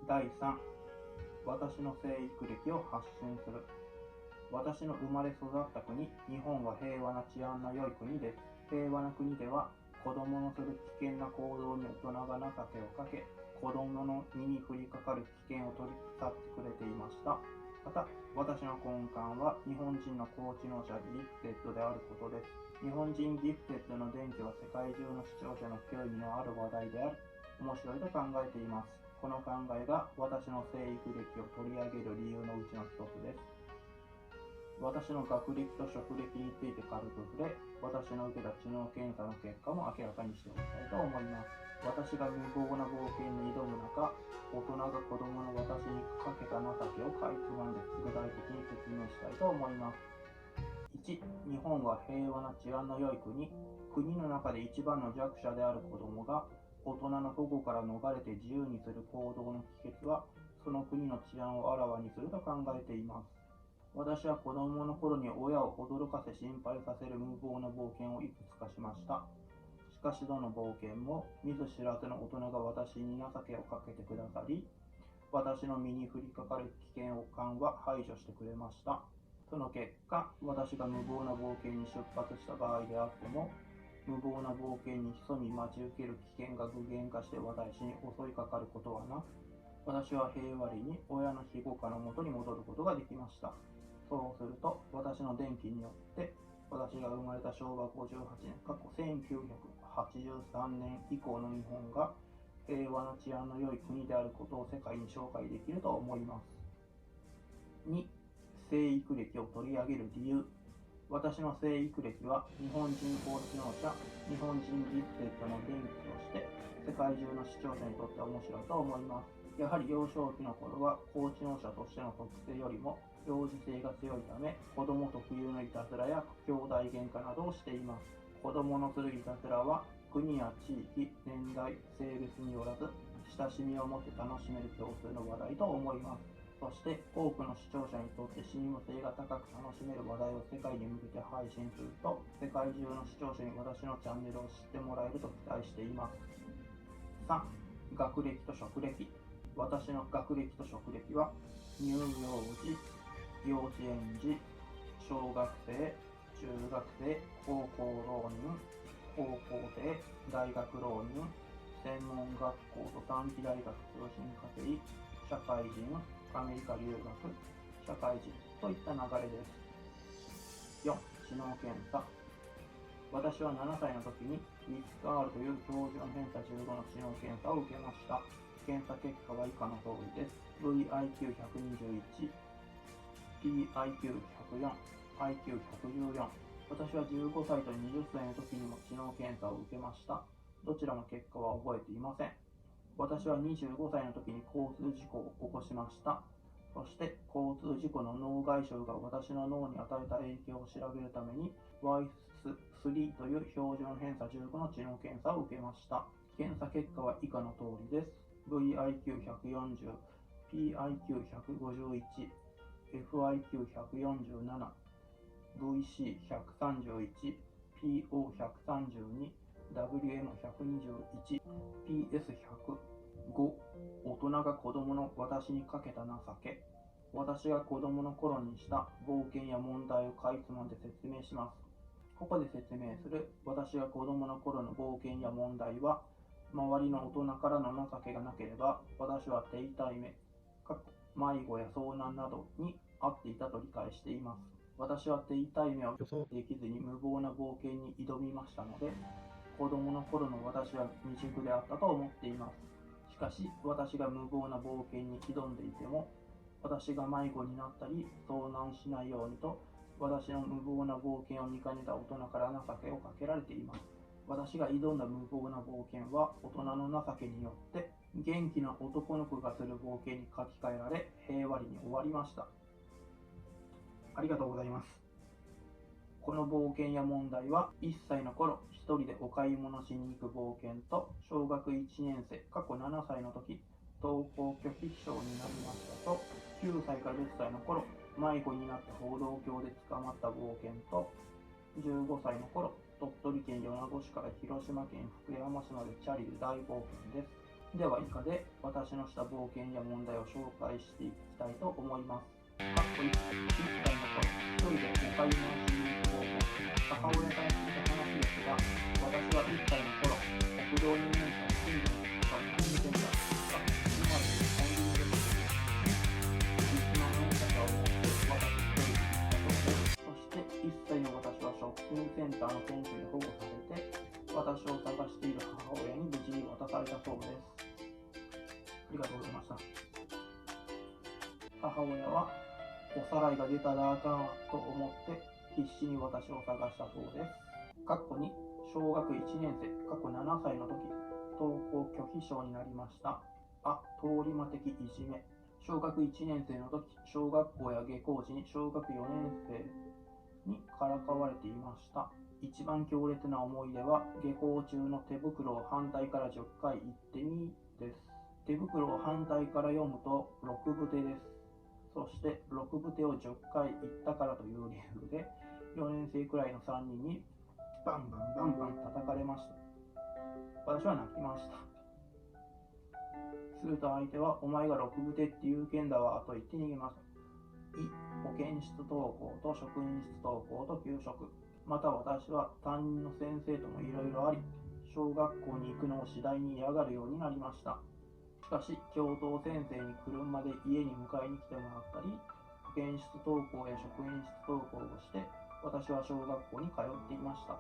第3、私の生育歴を発信する。私の生まれ育った国、日本は平和な治安の良い国です。平和な国では、子供のする危険な行動に大人が情けをかけ、子供の身に降りかかる危険を取り去ってくれていました。また、私の根幹は日本人の高知能者ギフテッドであることです。日本人ギフテッドの伝記は世界中の視聴者の興味のある話題であり、面白いと考えています。この考えが私の生育歴を取り上げる理由のうちの一つです。私の学歴と職歴について軽く触れ、私の受けた知能検査の結果も明らかにしておきたいと思います。私が無謀な冒険に挑む中、大人が子供の私にかけた情けをかいつまんで具体的に説明したいと思います。1、日本は平和な治安の良い国。国の中で一番の弱者である子供が大人の保護から逃れて自由にする行動の帰結は、その国の治安をあらわにすると考えています。私は子供の頃に親を驚かせ心配させる無謀な冒険をいくつかしました。しかしどの冒険も見ず知らずの大人が私に情けをかけてくださり、私の身に降りかかる危険感は排除してくれました。その結果、私が無謀な冒険に出発した場合であっても、無謀な冒険に潜み待ち受ける危険が具現化して私に襲いかかることはなく、私は平和裏に親の庇護下のもとに戻ることができました。そうすると、私の伝記によって、私が生まれた昭和58年、過去1983年以降の日本が平和な治安の良い国であることを世界に紹介できると思います。2、生育歴を取り上げる理由。私の生育歴は日本人高知能者、日本人ギフテッドの伝記として世界中の視聴者にとって面白いと思います。やはり幼少期の頃は高知能者としての特性よりも幼児性が強いため、子供特有のいたずらや兄弟喧嘩などをしています。子供のするいたずらは国や地域、年代、性別によらず親しみを持って楽しめる共通の話題と思います。そして多くの視聴者にとって親和性が高く楽しめる話題を世界に向けて配信すると、世界中の視聴者に私のチャンネルを知ってもらえると期待しています。3、学歴と職歴。私の学歴と職歴は乳幼児、幼稚園児、小学生、中学生、高校浪人、高校生、大学浪人、専門学校と短期大学通信課程、社会人、アメリカ留学、社会人といった流れです。4、知能検査。私は7歳の時にリスク R という標準偏差15の知能検査を受けました。検査結果は以下の通りです。VIQ121、PIQ104、IQ114。私は15歳と20歳の時にも知能検査を受けました。どちらの結果は覚えていません。私は25歳の時に交通事故を起こしました。そして交通事故の脳外傷が私の脳に与えた影響を調べるために WISE-3 という標準偏差15の知能検査を受けました。検査結果は以下の通りです。VIQ140、PIQ151、FIQ147、VC131、PO132、WM121、PS105。大人が子供の私にかけた情け。私が子供の頃にした冒険や問題をかいつまんで説明します。ここで説明する私が子供の頃の冒険や問題は、周りの大人からの情けがなければ、私は手痛い目、迷子や遭難などに遭っていたと理解しています。私は手痛い目を予想できずに無謀な冒険に挑みましたので、子供の頃の私は未熟であったと思っています。しかし、私が無謀な冒険に挑んでいても、私が迷子になったり遭難しないようにと、私の無謀な冒険を見かねた大人から情けをかけられています。私が挑んだ無謀な冒険は大人の情けによって元気な男の子がする冒険に書き換えられ、平和裏に終わりました。ありがとうございます。この冒険や問題は1歳の頃一人でお買い物しに行く冒険と、小学1年生過去7歳の時登校拒否症になりましたと、9歳から10歳の頃迷子になって歩道橋で捕まった冒険と、15歳の頃鳥取県米子市から広島県福山市までチャリで大冒険です。では以下で私のした冒険や問題を紹介していきたいと思います。1歳の頃、一人でお買い物しに行く方法。母親から聞いた話ですが、私は1歳の頃、国道に面した近所のショッピングセンター、今でコンビニです。1万円高を持って私一人で行ったそうです。そして1歳の私はショッピングセンターの店主に保護されて、私を探している母親に無事に渡されたそうです。ありがとうございました。母親はおさらいが出たらあかんわと思って必死に私を探したそうです。に小学1年生、7歳の時、登校拒否症になりました。通り魔的いじめ。小学1年生の時、小学校や下校時に小学4年生にからかわれていました。一番強烈な思い出は下校中の手袋を反対から10回言ってみです。手袋を反対から読むと6分手です。そして6分手を10回言ったからという理由で4年生くらいの3人にバンバン叩かれました。私は泣きました。すると相手はお前が6分手って言うけんだわと言って逃げました。保健室登校と職員室登校と給食。また私は担任の先生ともいろいろあり、小学校に行くのを次第に嫌がるようになりました。しかし、教頭先生に車で家に迎えに来てもらったり、保健室登校や職員室登校をして、私は小学校に通っていました。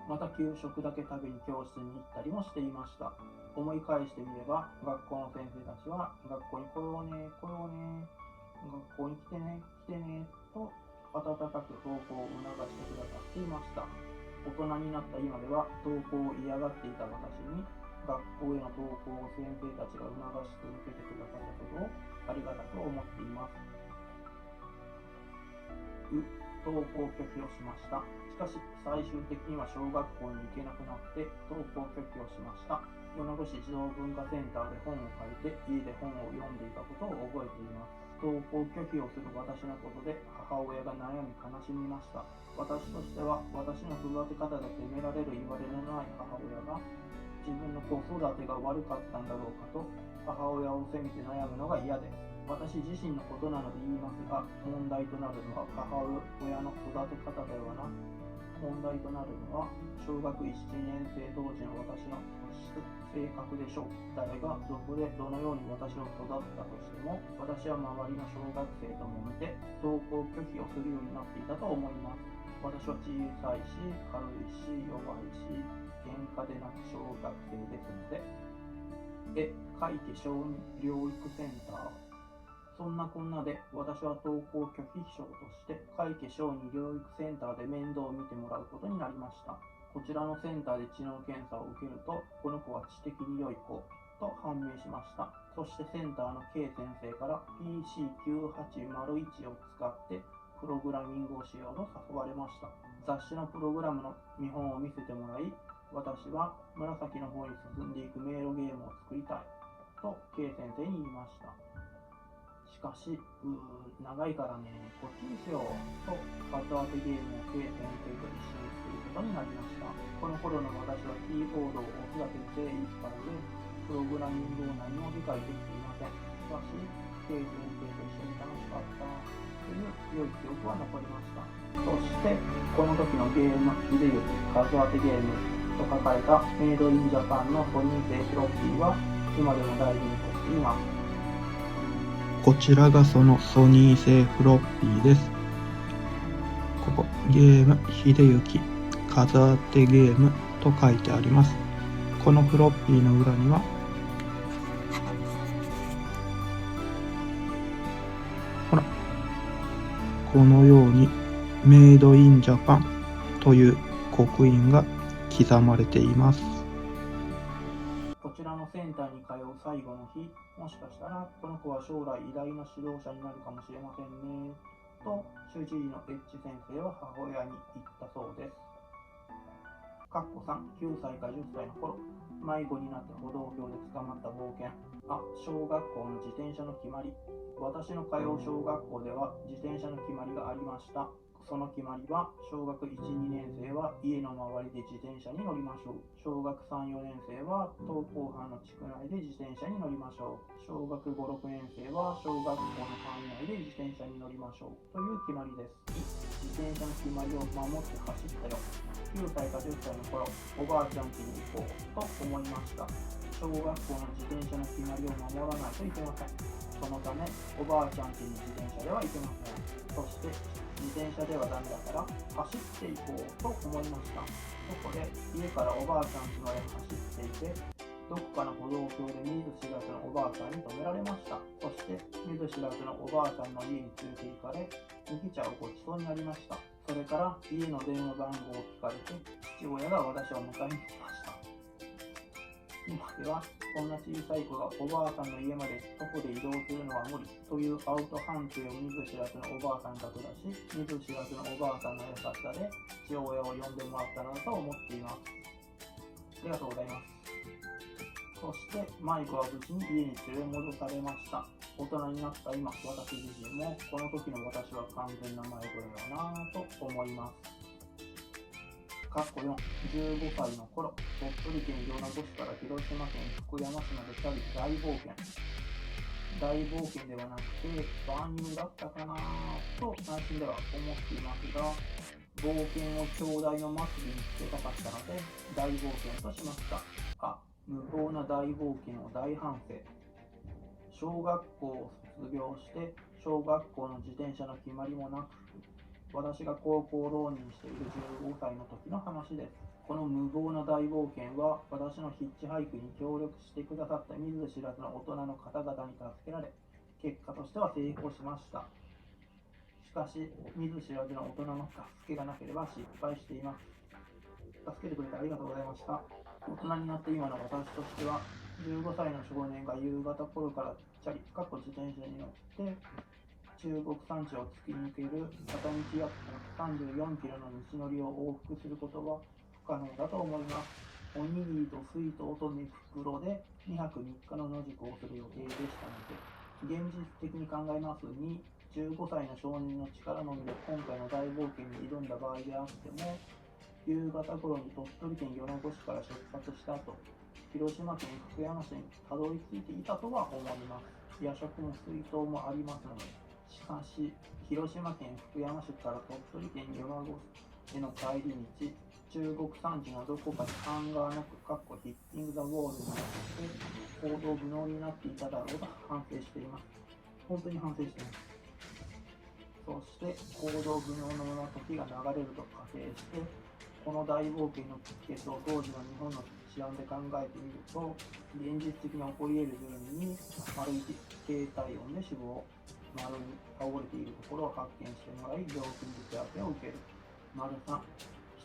また給食だけ食べに教室に行ったりもしていました。思い返してみれば、学校の先生たちは、学校に来ようね、学校に来てねと温かく登校を促してくださっていました。大人になった今では登校を嫌がっていた私に学校への登校を先生たちが促し続けてくださったことをありがたく思っています。登校拒否をしました。しかし最終的には小学校に行けなくなって登校拒否をしました。米子市児童文化センターで本を借りて家で本を読んでいたことを覚えています。登校拒否をする私のことで母親が悩み悲しみました。私としては私の育て方で責められる言われのない母親が自分の子育てが悪かったんだろうかと母親を責めて悩むのが嫌です。私自身のことなので言いますが、問題となるのは母親の育て方ではなく、問題となるのは小学1年生当時の私の性格でしょう。誰がどこでどのように私を育ったとしても、私は周りの小学生ともめて登校拒否をするようになっていたと思います。私は小さいし、軽いし、弱いし、喧嘩でなく小学生ですので、会計小療育センター。そんなこんなで私は登校拒否症として会計小児療育センターで面倒を見てもらうことになりました。こちらのセンターで知能検査を受けると、この子は知的に良い子と判明しました。そしてセンターの K 先生から PC9801 を使ってプログラミングをしようと誘われました。雑誌のプログラムの見本を見せてもらい、私は紫の方に進んでいく迷路ゲームを作りたいと K 先生に言いました。しかし、長いからね、こっちにしようとカット当てゲームを K 先生と一緒に作ることになりました。この頃の私はキーボードを押すだけで精一杯で、プログラミングを何も理解できていません。しかし、K 先生と一緒に楽しかったという良い記憶は残りました。そして、この時のゲーム、秀幸カット当てゲームと書かれたメイドインジャパンのソニー製フロッピーは今でも大事にとっています。こちらがそのソニー製フロッピーです。ここ、ゲーム秀幸数当てゲームと書いてあります。このフロッピーの裏には、ほら、このようにメイドインジャパンという刻印が刻まれています。こちらのセンターに通う最後の日、もしかしたらこの子は将来偉大な指導者になるかもしれませんねと主治医のエッチ先生は母親に言ったそうです。3、9歳か10歳の頃、迷子になって歩道橋で捕まった冒険。小学校の自転車の決まり。私の通う小学校では自転車の決まりがありました。その決まりは、小学1、2年生は家の周りで自転車に乗りましょう。小学3、4年生は登校班の地区内で自転車に乗りましょう。小学5、6年生は小学校の範囲内で自転車に乗りましょう。という決まりです。自転車の決まりを守って走ったよ。9歳か10歳の頃、おばあちゃん家に行こうと思いました。小学校の自転車の決まりを守らないといけません。そのため、おばあちゃん家に自転車では行けません。そして、自転車ではダメだから走っていこうと思いました。そこで家からおばあちゃん家まで走っていて、どこかの歩道橋で見ず知らずのおばあさんに止められました。そして見ず知らずのおばあさんの家に連れて行かれ、麦茶をごちそうになりました。それから家の電話番号を聞かれて、父親が私を迎えに来ました。今ではこんな小さい子がおばあさんの家まで徒歩で移動するのは無理というアウト判定を見ず知らずのおばあさんが下し、見ず知らずのおばあさんの優しさで父親を呼んでもらったなと思っています。ありがとうございます。そしてマイコは無事に家に連れ戻されました。大人になった今、私自身もこの時の私は完全な迷子だよなぁと思います。4、15歳の頃、鳥取県米子市から広島県福山市までチャリ大冒険。大冒険ではなくて、万有だったかなと内心では思っていますが、冒険を兄弟の祭りにつけたかったので、大冒険としました。無謀な大冒険を大反省。小学校を卒業して、小学校の自転車の決まりもなく、私が高校浪人している15歳の時の話です。この無謀な大冒険は私のヒッチハイクに協力してくださった見ず知らずの大人の方々に助けられ、結果としては成功しました。しかし、見ず知らずの大人の助けがなければ失敗しています。助けてくれてありがとうございました。大人になって今の私としては、15歳の少年が夕方頃からチャリ、自転車に乗って、中国山地を突き抜ける片道約134キロの道のりを往復することは不可能だと思います。おにぎりと水筒と寝袋で2泊3日の野宿をする予定でしたので、現実的に考えますに、15歳の少年の力のみで今回の大冒険に挑んだ場合であっても、夕方頃に鳥取県米子市から出発した後、広島県福山市にたどり着いていたとは思います。夜食も水筒もありますので。しかし、広島県福山市から鳥取県米子市への帰り道、中国山地のどこかにハンガーノック、ヒッティング・ザ・ウォールになって行動不能になっていただろうと反省しています。本当に反省しています。そして行動不能のまま時が流れると仮定して、この大冒険のケースを当時の日本の治安で考えてみると、現実的に起こり得る順に、丸1、低体温で死亡。丸2、倒れているところを発見してもらい、病気手当てを受ける。丸3、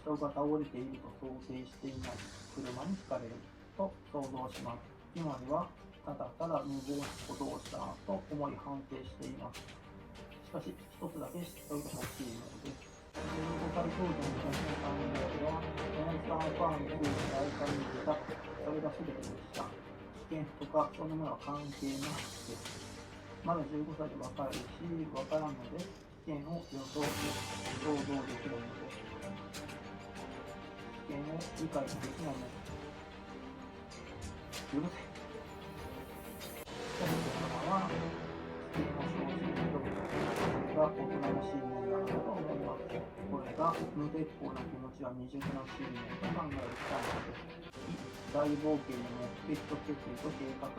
人が倒れていると想定していない車にひかれると想像します。今ではただただ無謀なことをしたと思い反省しています。しかし、一つだけ知っておいてほしいのです。15歳当時の私の考えは、モンスターファーム2の大会に出た。それが全てでした。危険とかそのものは関係なくです。まだ15歳で若いし、わからんので、危険を想像できないのです。危険を理解できないのです。許せ。神様は、危険を生じる人々が大人の信念なのだと思います。これが無鉄砲な気持ちは未熟な信念と考えるためです。大冒険の目的と決意と計画。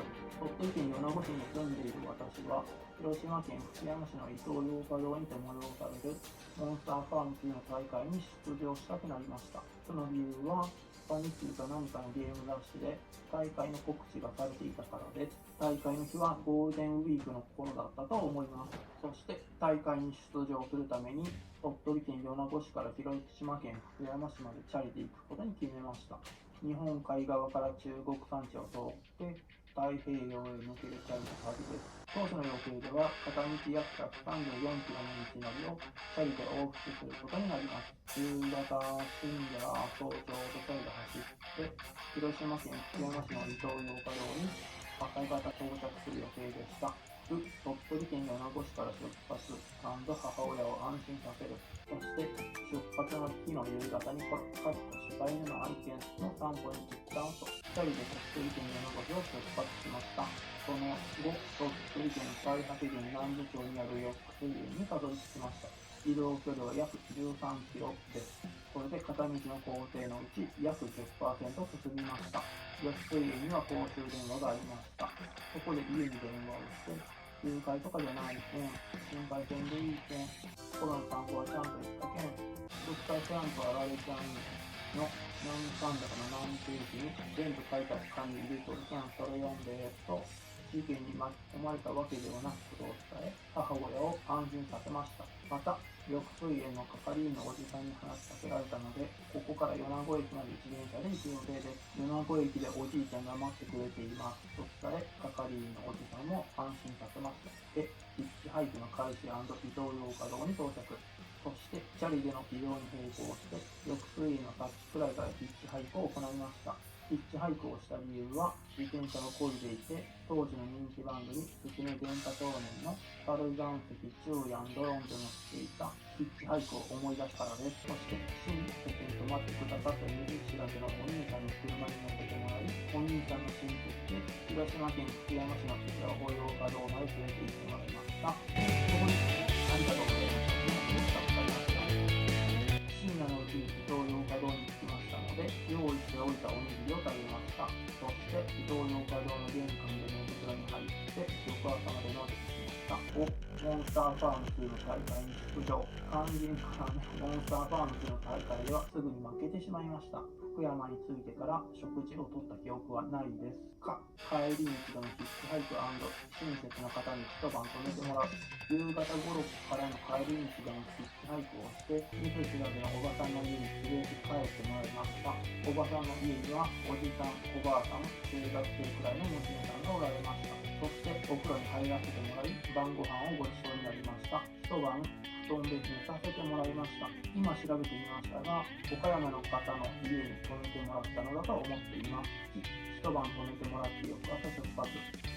鳥取県米子市に住んでいる私は、広島県福山市のイトーヨーカドーにて催されるモンスターファーム2の大会に出場したくなりました。その理由は、スパニッキーか何かのゲーム雑誌で大会の告知がされていたからです。大会の日はゴールデンウィークの頃だったと思います。そして大会に出場するために鳥取県米子市から広島県福山市までチャリで行くことに決めました。日本海側から中国山地を通って太平洋へ抜けるチャリの旅です。当初の予定では片道約134キロの道のりをチャリで往復することになります。夕方、深夜、早朝とチャリで走って広島県福山市のイトーヨーカドーに朝方到着する予定でした。鳥取県米子市から出発母親を安心させる。そして出発の日の夕方に柴犬の愛犬の散歩に行った後、2人で鳥取県米子市を出発しました。その後、鳥取県最白郡南部町にあるヨックスイ園にたどり着きました。移動距離は約13キロです。これで片道の工程のうち約 10% 進みました。ヨックスイ園には公衆電話がありました。そこで家に電話をして、誘拐とかじゃない件、心配せんでいい件、コロナ散歩はちゃんと行った件、ドクターキャンプあられちゃんの何かんだかの何ページに全部書いた紙入れとる件、それ読んでと、事件に巻き込まれたわけではなくことを伝え、母親を安心させました。また、緑水園の係員のおじさんに話しかけられたので、ここから米子駅まで自転車で行く予定です。米子駅でおじいちゃんが待ってくれていますと伝え、係員のおじさんも安心させました。で、ヒッチハイクの開始&移動用稼働に到着。そして、チャリでの移動に並行して、緑水園のさっきくらいからヒッチハイクを行いました。ヒッチハイクをした理由は、自転車を漕いでいて、当時の人気番組、月の電波少年のサル岩石中やんドロンで乗っていたヒッチハイクを思い出すからです。そして、親戚に泊まってくださった友人知らずのお兄さんの車に乗せてもらい、お兄さんの親戚で、広島県福山市のピザ保養稼働まで連れて行ってもらいました。そこに、ありがとうございました。深夜のうちに伊東洋華堂に着きましたので、用意しておいたおにぎりを食べました。そして伊東洋華堂の玄関で寝袋に入って翌朝までのできました。モンスターファーム2の大会に出場。肝心からね、モンスターファーム2の大会ではすぐに負けてしまいました。福山に着いてから食事をとった記憶はないです。帰り道でのヒッチハイク&親切な方に一晩泊めてもらう。夕方頃からの帰り道でのヒッチハイクをして、見ず知らずのおばさんの家に連れて帰ってもらいました。おばさんの家にはおじさん、おばあさん、中学生くらいの娘さんがおられました。そしてお風呂に入らせてもらい、晩ご飯をごちそうになりました。一晩布団で寝させてもらいました。今調べてみましたが、岡山の方の家に泊めてもらったのだと思っています。一晩泊めてもらって翌朝出発。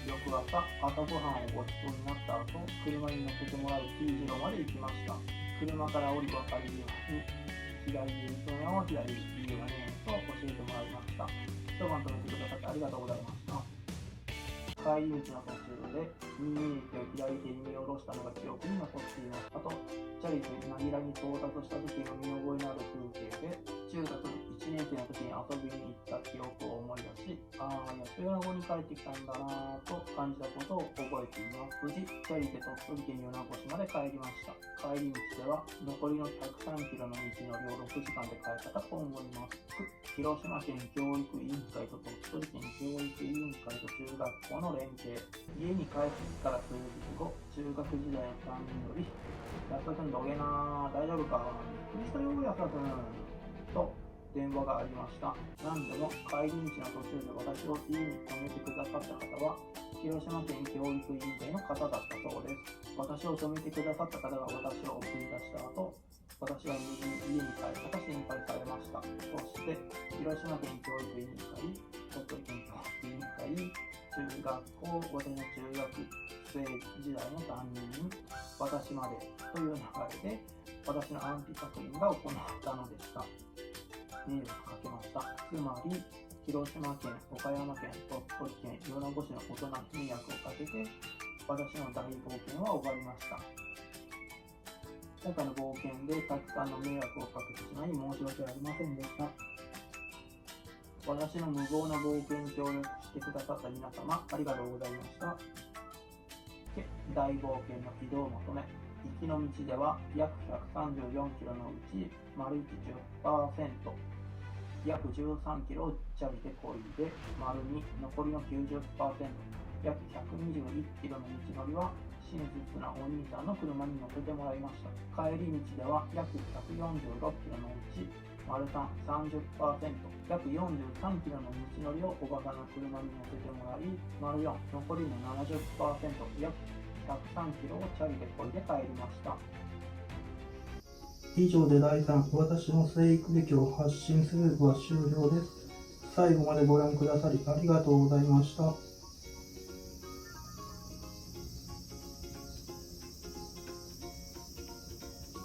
翌朝、朝ごはんをごちそうになった後、車に乗せてもらう T 字路まで行きました。車から降り分かるように、左に行くのを左に言うがねと教えてもらいました。一晩泊めてくださってありがとうございました。帰り道の途中で右手を左手に見下ろしたのが記憶に残っています。あと、チャリでなぎらに到達した時の見覚えのある風景で、中学1年生の時に遊びに行った記憶を思い出し、やっと米子に帰ってきたんだなぁと感じたことを覚えています。無事、チャリで鳥取県米子市まで帰りました。帰り道では、残りの103キロの道のりを6時間で帰ったかと思います。広島県教育委員会と鳥取県教育委員会と中学校の連携。家に帰ってから数日後、中学時代の担任より、安田君どげな大丈夫かびっくりしたよ、安田君と電話がありました。何でも帰り道の途中で私を家に泊めてくださった方は、広島県教育委員会の方だったそうです。私を泊めてくださった方が私を送り出した後、私は無事に家に帰るか心配されました。そして、広島県教育委員会、鳥取県教育委員会、中学校、私の中学生時代の担任に、私までという流れで、私の安否確認が行ったのでした。迷惑かけました。つまり、広島県、岡山県、鳥取県、米子市の大人に迷惑をかけて、私の大冒険は終わりました。今回の冒険でたくさんの迷惑をかけてしまい申し訳ありませんでした。私の無謀な冒険に協力してくださった皆様、ありがとうございました。大冒険の移動まとめ。行きの道では約134キロのうち、丸1 10%、約13キロをチャリで漕いで、丸2、残りの 90%、約121キロの道のりは、親切なお兄さんの車に乗せてもらいました。帰り道では約146キロのうち、丸3、30%、約43キロの道のりをおばさんの車に乗せてもらい、丸4、残りの 70%、約103キロをチャリで漕いで帰りました。以上で第3、私の生育劇を発信するは終了です。最後までご覧くださりありがとうございました。